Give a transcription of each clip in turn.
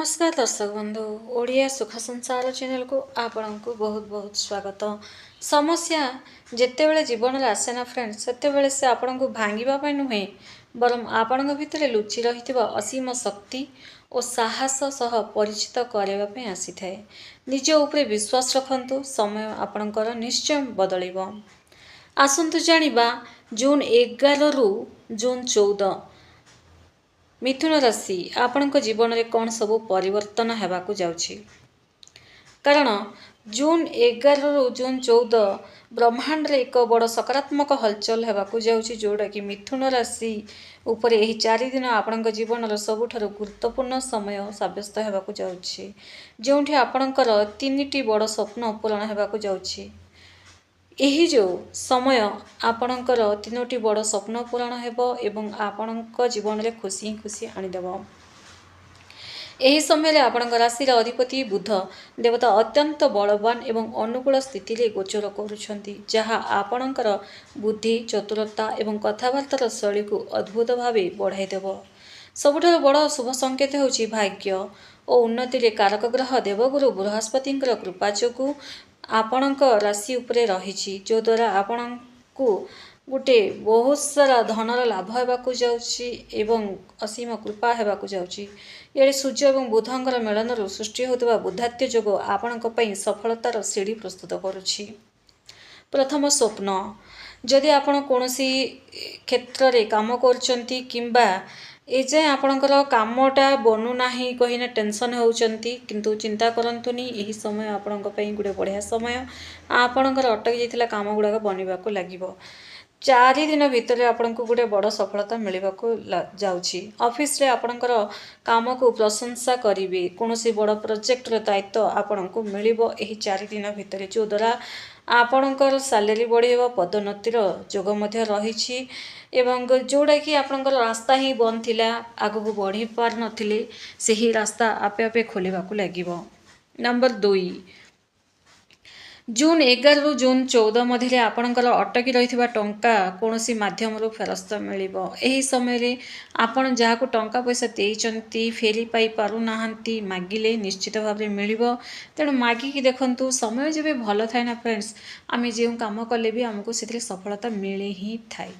नमस्कार दर्शक बंधु ओडिया सुख संसार चैनल को आपण को बहुत बहुत स्वागत। समस्या जितेबले जीवन में आसे ना फ्रेंड्स से से आपण को भांगा नुहे बरम आपण भितर लुचि रही असीम शक्ति और साहस सह परिचित करने आसी थाए। निज उपरे विश्वास रखंतु समय आपणकर निश्चय बदल। आसतु जानिबा जून 11 रु जून 14 मिथुन राशि आपण जीवन में कौन सब परिवर्तन होगाकू जाउछि। कारण जून 11 रु जून 14 ब्रह्मांड रे एक बड़ सकारात्मक हलचल होगाकू जाउछि, जोड़ा कि मिथुन राशि उपरे एही 4 दिन आपण जीवन सबुठारु गुरुत्वपूर्ण समय सब्यस्त होगाकू जाउछि, जोंठी आपणकर 3टी बड़ स्वप्न पूरण होगाकू जाउछि। यही जो समय आपणकर 3टी बड़ स्वप्न पूरण हेबो एवं आपणक जीवन में खुशी खुशी आनीदेव। यही समय आपणक राशि अधिपति बुध देवता अत्यंत बलवान एवं अनुकूल स्थिति रे गोचर करुछंती, जहाँ आपणकर बुद्धि चतुरता एवं कथबार्तार शैली को अद्भुत भावे बढ़ाई देव। सबुठारु बड़ शुभ संकेत होछि भाग्य और उन्नति रे कारक ग्रह देवगुरु बृहस्पति कृपा जोगु आपणक राशि उपरे रही, जो द्वारा आपण को गोटे बहुत सारा धनर लाभ होगाकू जाउछि एवं असीम कृपा होगाकू जाउछि। ये सूर्य और बुधंकर मिलन सृष्टि होता बुधात्य जोग आपणक पई सफलतार सीढ़ी प्रस्तुत करुछि। प्रथम स्वप्न जदि आपण कोनोसी क्षेत्र रे काम करचंती किंबा एजाए आपणकर कामटा बनूना कहीना टेंशन होउचंती, किंतु चिंता करंतुनी। यही समय आपणक पई गुडे बढ़िया समय आपणकर अटकी जाइथिला काम गुडाक बनिबाकू लागिबो। 4 दिन भितर आपको गोटे बड़ सफलता मिलवाकू जाउछि। ऑफिस रे आपणकर काम को प्रशंसा करिवे, कोनोसी बड़ प्रोजेक्टर दायित्व आपको मिलिबो एही 4 दिन भितर, जो द्वारा आपणकर सैलरी बढ़ेबो, पदोन्नतिर जोग मध्य रहिछि एवं जोड़ा कि आपणकर रास्ता ही बंद थिला, आगु बढ़ी पार नथिले, सेही रास्ता आपे आपे खोलिबाकू लागिबो। नंबर 2 जून 11 रु जून 14 मध्य आपणकर अटकी रही टंका कोनोसी माध्यम फेरस्त मिलिबो। एही समय रे आपण जहाकू टंका पैसा देइचंती फेरी पाई पारु नाहंती मागिले निश्चित भाव में मिलिबो। तेणु मागिकी देखंतु, समय जेबे भल थाए ना फ्रेंड्स, आमे जे काम कले भी हमको सेथिरे सफलता मिले ही थाए।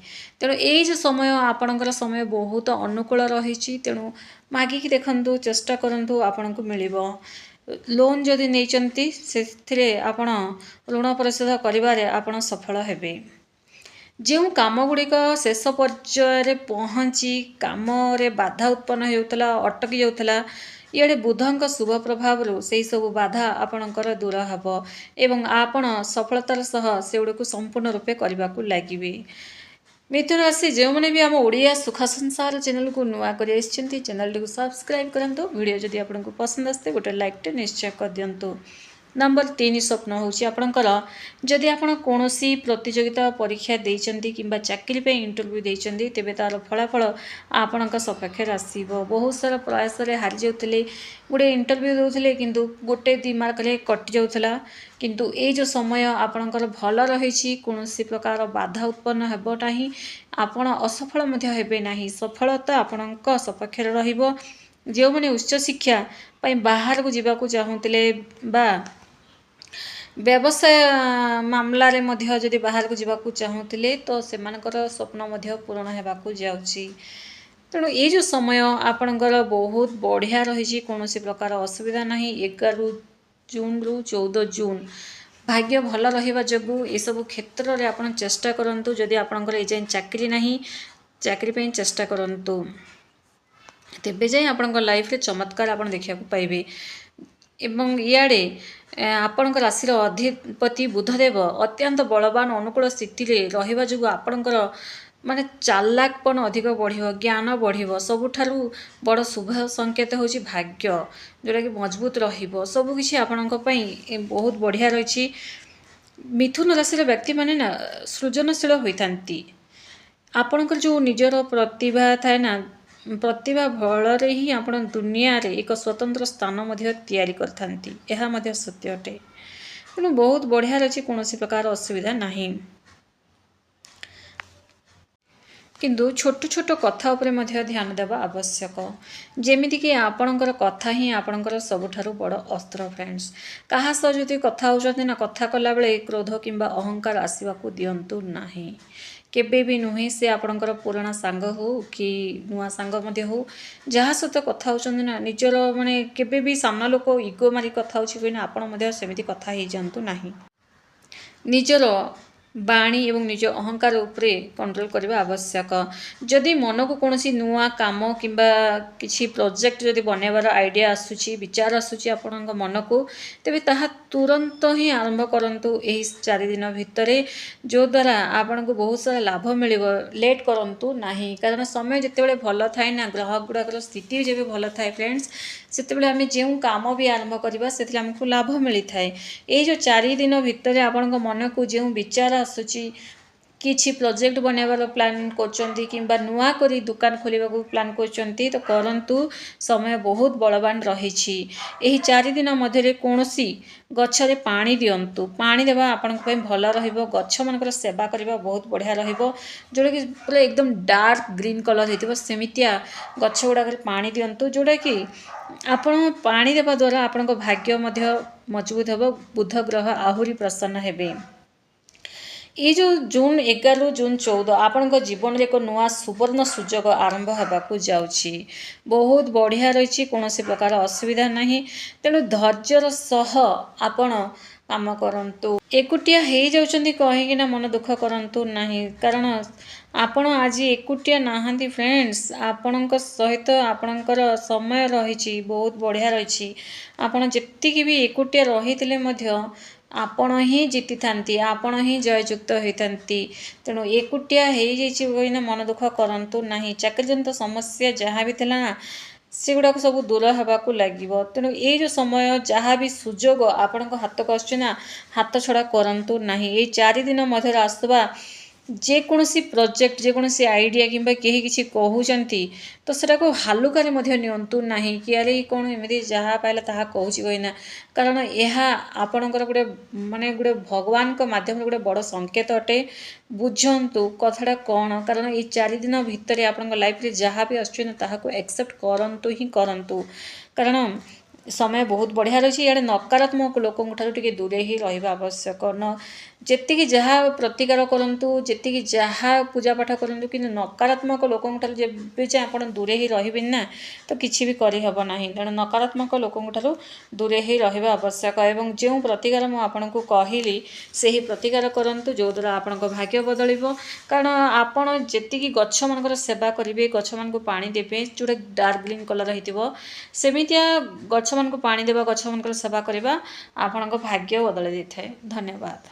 तेणु एई जो समय आपणकर समय बहुत अनुकूल रहिछि, तेणु मागिकी देखंतु, चेष्टा करंतु आपणको मिलिबो। लोन जदि नैचंती सेथिरे आपण ऋण परिशोध करिबारे आपण सफल हेबे। जो काम गुड़िक शेष पर्यायर पहुँची काम रे बाधा उत्पन्न होता अटकी जाऊला, इे बुधंक शुभ प्रभाव से सब बाधा आपणकर दूर हेब एवं आपण सफलतार सह सेगुड़ को संपूर्ण रूपे करने को लगे। मिथुन राशि जो मैंने भी आम ओडिया सुख संसार चैनल को नुआ कर चैनल को सब्सक्राइब करूँ। वीडियो जदि आपको पसंद आसते गोटे लाइक निश्चय कर दिंतु। नंबर 3 स्वप्न होची आपणकर जदि आपण कोनोसी प्रतियोगिता परीक्षा देइचंती किंबा चाकरी पे इंटरव्यू देइचंती, तेबे तार फलाफल आपणक सपक्ष आसीबो। बहुत सारा प्रयास रे हारि जाउतले, गोटे इंटरव्यू देउतले किंतु गोटे 2 मार्क रे कटि जाउतला, किंतु ए जो समय आपणकर भल रहिछि, कोनोसी प्रकार बाधा उत्पन्न हेबो नाही, आपण असफल मध्य हेबे नाही, सफलता आपणक सपक्ष रहिबो। जो माने उच्च शिक्षा पई बाहर को जिबाकू चाहुतले बा व्यवसाय मामला रे मध्य जदि बाहर को जावाकू चाहूले तो सेमानकर स्वप्न मध्य पूरण होगाकू जाउछि। तेणु ये जो समय आपणकर बहुत बढ़िया रही, कौन प्रकार असुविधा नहीं। 11 जून रु 14 जून भाग्य भल रहिबा जोगु ए सब क्षेत्र रे आपण चेष्टा करंतु। जदि आपणकर ए जाय चाकरी नहीं, चाकरी पे चेष्टा करंतु, तेबे जाय आपणकर लाइफ रे चमत्कार आपण देखिया पाइबे। एवं इयाड़े आपण राशि अधिपति बुधदेव अत्यंत बलवान अनुकूल स्थिति रे रहिबा जोगु आपणकर माने चालाकपन अधिक बढ़िबो, ज्ञान बढ़िबो। सबुठारु बड़ शुभ संकेत होछि भाग्य, जोटा कि मजबूत रहिबो। सब किछि आपणक पई बहुत बढ़िया रहिछि। मिथुन राशि रे व्यक्ति माने ना सृजनशील होइथांती। आपणकर जो निजर प्रतिभा थाए ना, प्रतिभा बल ही आपण दुनिया रे एक स्वतंत्र स्थान मध्य तैयारी करथांती, एहा मध्य सत्य अटे। तेणु बहुत बढ़िया रही, कौन प्रकार असुविधा नहीं। କିନ୍ତୁ ଛୋଟ ଛୋଟ କଥା ଉପରେ ମଧ୍ୟ ଧ୍ୟାନ ଦେବା ଆବଶ୍ୟକ। ଯେମିତିକି ଆପଣଙ୍କର କଥା ହିଁ ଆପଣଙ୍କର ସବୁଠାରୁ ବଡ଼ ଅସ୍ତ୍ର ଫ୍ରେଣ୍ଡସ୍। କାହା ସହ ଯଦି କଥା ହେଉଛନ୍ତି ନା, କଥା କଲାବେଳେ କ୍ରୋଧ କିମ୍ବା ଅହଙ୍କାର ଆସିବାକୁ ଦିଅନ୍ତୁ ନାହିଁ। କେବେ ବି ନୁହେଁ, ସେ ଆପଣଙ୍କର ପୁରୁଣା ସାଙ୍ଗ ହେଉ କି ନୂଆ ସାଙ୍ଗ ମଧ୍ୟ ହେଉ, ଯାହା ସହିତ କଥା ହେଉଛନ୍ତି ନା, ନିଜର ମାନେ କେବେ ବି ସାମ୍ନା ଲୋକ ଇଗୋ ମାରି କଥା ହେଉଛି କହିନା ଆପଣ ମଧ୍ୟ ସେମିତି କଥା ହେଇଯାଆନ୍ତୁ ନାହିଁ। ନିଜର ବାଣୀ ଏବଂ ନିଜ ଅହଙ୍କାର ଉପରେ କଣ୍ଟ୍ରୋଲ କରିବା ଆବଶ୍ୟକ। ଯଦି ମନକୁ କୌଣସି ନୂଆ କାମ କିମ୍ବା କିଛି ପ୍ରୋଜେକ୍ଟ ଯଦି ବନେଇବାର ଆଇଡ଼ିଆ ଆସୁଛି, ବିଚାର ଆସୁଛି ଆପଣଙ୍କ ମନକୁ, ତେବେ ତାହା ତୁରନ୍ତ ହିଁ ଆରମ୍ଭ କରନ୍ତୁ ଏହି 4 ଦିନ ଭିତରେ, ଯଦ୍ୱାରା ଆପଣଙ୍କୁ ବହୁତ ସାରା ଲାଭ ମିଳିବ। ଲେଟ୍ କରନ୍ତୁ ନାହିଁ, କାରଣ ସମୟ ଯେତେବେଳେ ଭଲ ଥାଏ ନା, ଗ୍ରହ ଗୁଡ଼ାକର ସ୍ଥିତି ଯେବେ ଭଲ ଥାଏ ଫ୍ରେଣ୍ଡସ୍, ସେତେବେଳେ ଆମେ ଯେଉଁ କାମ ବି ଆରମ୍ଭ କରିବା ସେଥିରେ ଆମକୁ ଲାଭ ମିଳିଥାଏ। ଏଇ ଯେଉଁ 4 ଦିନ ଭିତରେ ଆପଣଙ୍କ ମନକୁ ଯେଉଁ ବିଚାର ଆସୁଛି, କିଛି ପ୍ରୋଜେକ୍ଟ ବନେଇବାର ପ୍ଲାନ୍ କରୁଛନ୍ତି କିମ୍ବା ନୂଆ କରି ଦୋକାନ ଖୋଲିବାକୁ ପ୍ଲାନ୍ କରୁଛନ୍ତି, ତ କରନ୍ତୁ। ସମୟ ବହୁତ ବଳବାନ ରହିଛି। ଏହି 4 ଦିନ ମଧ୍ୟରେ କୌଣସି ଗଛରେ ପାଣି ଦିଅନ୍ତୁ। ପାଣି ଦେବା ଆପଣଙ୍କ ପାଇଁ ଭଲ ରହିବ। ଗଛମାନଙ୍କର ସେବା କରିବା ବହୁତ ବଢ଼ିଆ ରହିବ। ଯେଉଁଟାକି ପୁରା ଏକଦମ ଡାର୍କ ଗ୍ରୀନ୍ କଲର୍ ହେଇଥିବ, ସେମିତିଆ ଗଛ ଗୁଡ଼ାକରେ ପାଣି ଦିଅନ୍ତୁ। ଯେଉଁଟାକି ଆପଣ ପାଣି ଦେବା ଦ୍ୱାରା ଆପଣଙ୍କ ଭାଗ୍ୟ ମଧ୍ୟ ମଜବୁତ ହେବ। ବୁଧ ଗ୍ରହ ଆହୁରି ପ୍ରସନ୍ନ ହେବେ। ଏଇ ଯେଉଁ ଜୁନ୍ 11ରୁ ଜୁନ୍ 14 ଆପଣଙ୍କ ଜୀବନରେ ଏକ ନୂଆ ସୁବର୍ଣ୍ଣ ସୁଯୋଗ ଆରମ୍ଭ ହେବାକୁ ଯାଉଛି। ବହୁତ ବଢ଼ିଆ ରହିଛି, କୌଣସି ପ୍ରକାର ଅସୁବିଧା ନାହିଁ। ତେଣୁ ଧୈର୍ଯ୍ୟର ସହ ଆପଣ କାମ କରନ୍ତୁ। ଏକୁଟିଆ ହେଇଯାଉଛନ୍ତି କହିକିନା ମନ ଦୁଃଖ କରନ୍ତୁ ନାହିଁ, କାରଣ ଆପଣ ଆଜି ଏକୁଟିଆ ନାହାନ୍ତି ଫ୍ରେଣ୍ଡସ୍। ଆପଣଙ୍କ ସହିତ ଆପଣଙ୍କର ସମୟ ରହିଛି, ବହୁତ ବଢ଼ିଆ ରହିଛି। ଆପଣ ଯେତିକି ବି ଏକୁଟିଆ ରହିଥିଲେ ମଧ୍ୟ ଆପଣ ହିଁ ଜିତିଥାନ୍ତି, ଆପଣ ହିଁ ଜୟଯୁକ୍ତ ହୋଇଥାନ୍ତି। ତେଣୁ ଏକୁଟିଆ ହେଇଯାଇଛି କହିନା ମନ ଦୁଃଖ କରନ୍ତୁ ନାହିଁ। ଚାକିରିଜନିତ ସମସ୍ୟା ଯାହା ବି ଥିଲା ନା, ସେଗୁଡ଼ାକ ସବୁ ଦୂର ହେବାକୁ ଲାଗିବ। ତେଣୁ ଏଇ ଯେଉଁ ସମୟ, ଯାହା ବି ସୁଯୋଗ ଆପଣଙ୍କ ହାତକୁ ଆସୁଛି ନା, ହାତ ଛଡ଼ା କରନ୍ତୁ ନାହିଁ। ଏଇ 4 ଦିନ ମଧ୍ୟରେ ଆସୁଥିବା ଯେକୌଣସି ପ୍ରୋଜେକ୍ଟ, ଯେକୌଣସି ଆଇଡ଼ିଆ କିମ୍ବା କେହି କିଛି କହୁଛନ୍ତି, ତ ସେଟାକୁ ହାଲୁକାରେ ମଧ୍ୟ ନିଅନ୍ତୁ ନାହିଁ କି ଆରେ କ'ଣ ଏମିତି ଯାହା ପାଇଲା ତାହା କହୁଛି କହିନା। କାରଣ ଏହା ଆପଣଙ୍କର ଗୋଟେ ଭଗବାନଙ୍କ ମାଧ୍ୟମରେ ଗୋଟେ ବଡ଼ ସଂକେତ ଅଟେ। ବୁଝନ୍ତୁ କଥାଟା କ'ଣ, କାରଣ ଏଇ 4 ଦିନ ଭିତରେ ଆପଣଙ୍କ ଲାଇଫରେ ଯାହା ବି ଆସୁଛି ନା, ତାହାକୁ ଆକ୍ସେପ୍ଟ କରନ୍ତୁ ହିଁ କରନ୍ତୁ। କାରଣ ସମୟ ବହୁତ ବଢ଼ିଆ ରହିଛି। ଇଆଡ଼େ ନକାରାତ୍ମକ ଲୋକଙ୍କ ଠାରୁ ଟିକେ ଦୂରେଇ ହିଁ ରହିବା ଆବଶ୍ୟକ। ଯେତିକି ଯାହା ପ୍ରତିକାର କରନ୍ତୁ, ଯେତିକି ଯାହା ପୂଜାପାଠ କରନ୍ତୁ, କିନ୍ତୁ ନକାରାତ୍ମକ ଲୋକଙ୍କ ଠାରୁ ଯେବେ ଯେ ଆପଣ ଦୂରେଇ ହିଁ ରହିବେନି ନା, ତ କିଛି ବି କରିହେବ ନାହିଁ। ତେଣୁ ନକାରାତ୍ମକ ଲୋକଙ୍କ ଠାରୁ ଦୂରେଇ ହିଁ ରହିବା ଆବଶ୍ୟକ। ଏବଂ ଯେଉଁ ପ୍ରତିକାର ମୁଁ ଆପଣଙ୍କୁ କହିଲି, ସେହି ପ୍ରତିକାର କରନ୍ତୁ, ଯେଉଁଦ୍ୱାରା ଆପଣଙ୍କ ଭାଗ୍ୟ ବଦଳିବ। କାରଣ ଆପଣ ଯେତିକି ଗଛମାନଙ୍କର ସେବା କରିବେ, ଗଛମାନଙ୍କୁ ପାଣି ଦେବେ, ଯେଉଁଟା ଡାର୍କ ଗ୍ରୀନ୍ କଲର୍ ହେଇଥିବ, ସେମିତିଆ ଗଛମାନଙ୍କୁ ପାଣି ଦେବା, ଗଛମାନଙ୍କର ସେବା କରିବା ଆପଣଙ୍କ ଭାଗ୍ୟ ବଦଳାଇ ଦେଇଥାଏ। ଧନ୍ୟବାଦ।